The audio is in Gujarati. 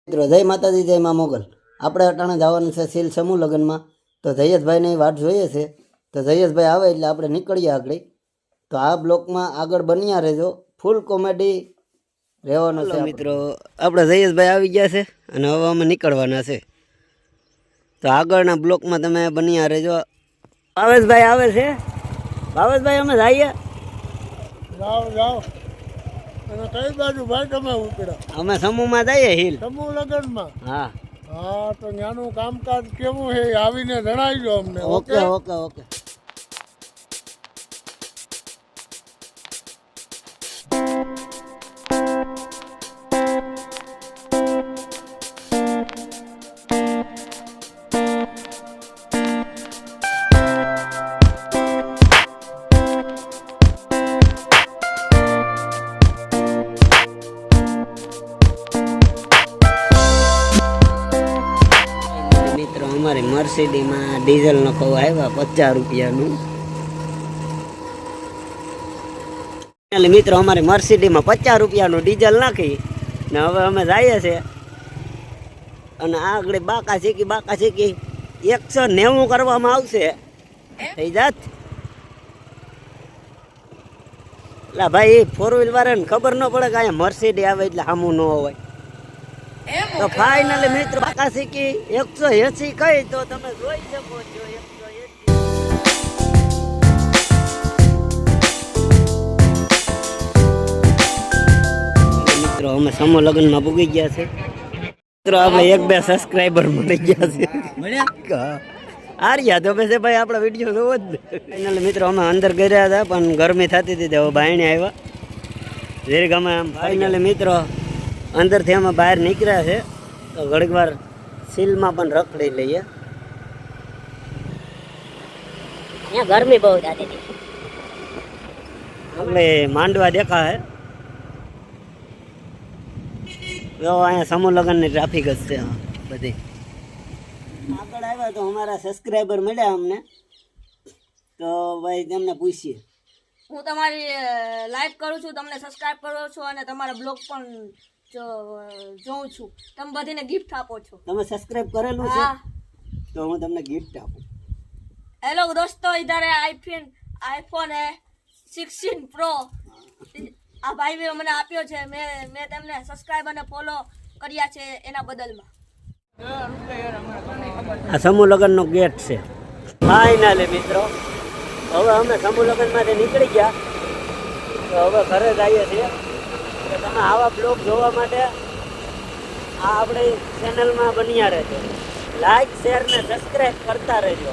મિત્રો જય માતાજી જય મા મોગલ આપણે અટાણે જવાનું છે સીલ સમૂહ લગ્નમાં તો જયેશભાઈની વાટ જોઈએ છે તો જયેશભાઈ આવે એટલે આપણે નીકળીએ આગળ તો આ બ્લોકમાં આગળ બન્યા રહેજો ફૂલ કોમેડી રહેવાનો છે મિત્રો આપણે જયેશભાઈ આવી ગયા છે અને હવે અમે નીકળવાના છે તો આગળના બ્લોકમાં તમે બન્યા રહેજો ભાવેશભાઈ આવે છે ભાવેશભાઈ અમે જઈએ જાઓ જાઓ અને કઈ બાજુ ભાઈ તમે ઉપડ્યા અમે સમૂહમાં જઈએ હિલ સમૂહ લગ્નમાં હા હા તો ત્યાંનું કામકાજ કેવું છે એ આવીને જણાવજો અમને ઓકે ઓકે ઓકે મિત્રો અમારી મર્સિડીમાં ડીઝલ નખો આવ્યા 50 રૂપિયાનું એટલે મિત્રો અમારી મર્સિડીમાં 50 રૂપિયાનું ડીઝલ નાખી ને હવે અમે જઈએ છીએ અને આગળ બાકા શીખી 190 કરવામાં આવશે થઈ જાત એટલે ભાઈ 4 વ્હીલ વાળાને ખબર ન પડે કે અહીંયા મર્સિડી આવે એટલે સામું ન હોય તો ફાઇનલી મિત્રો બાકા શીખી 180 કઈ તો તમે જોઈ શકો છો 180 મિત્રો અમે સમૂહ લગ્નમાં પૂગી ગયા છે મિત્રો આપણે 1-2 સબસ્ક્રાઇબર મળી ગયા છે આર્યા તો પછી ભાઈ આપણા વિડીયો જોવો જ ફાઇનલી મિત્રો અમે અંદર ગયા હતા પણ ગરમી થતી હતી હવે બાયણે આવ્યા જીરીક અમે ફાઇનલી મિત્રો અંદરથી અમે બહાર નીકળ્યા છે તો ઘડીક વાર સીલમાં પણ રખડી લઈએ यहाँ गर्मी बहुत आती थी આપણે માંડવા દેખા હે તો અહીંયા સમૂહ લગ્નની ટ્રાફિક જ છે બધી આગળ આવ્યા તો અમારા સબસ્ક્રાઈબર મળ્યા અમને તો ભાઈ તેમને પૂછીએ હું તમારી લાઈક કરું છું, તમને સબસ્ક્રાઇબ કરો છો અને તમારા બ્લોગ પણ જોઉં છું. તમે બધીને ગિફ્ટ આપો છો. તમે સબસ્ક્રાઇબ કરેલું છે हाँ તો હું તમને ગિફ્ટ આપું. हेलो दोस्तों, इधर है आईफोन है 16 प्रो. આ ભાઈ બી મને આપ્યો છે, મેં તેમને સબસ્ક્રાઇબ અને ફોલો કર્યા છે એના બદલમાં. આ સમૂહ લગ્નનો ગેટ છે ફાઇનલી મિત્રો. હવે અમે સમૂહ લગ્નમાંથી નીકળી ગયા તો હવે ઘરે જઈએ છીએ. તો તમે આવા બ્લોગ જોવા માટે આ આપણી ચેનલમાં બન્યા રહેજો. લાઈક શેર ને સબસ્ક્રાઈબ કરતા રહેજો.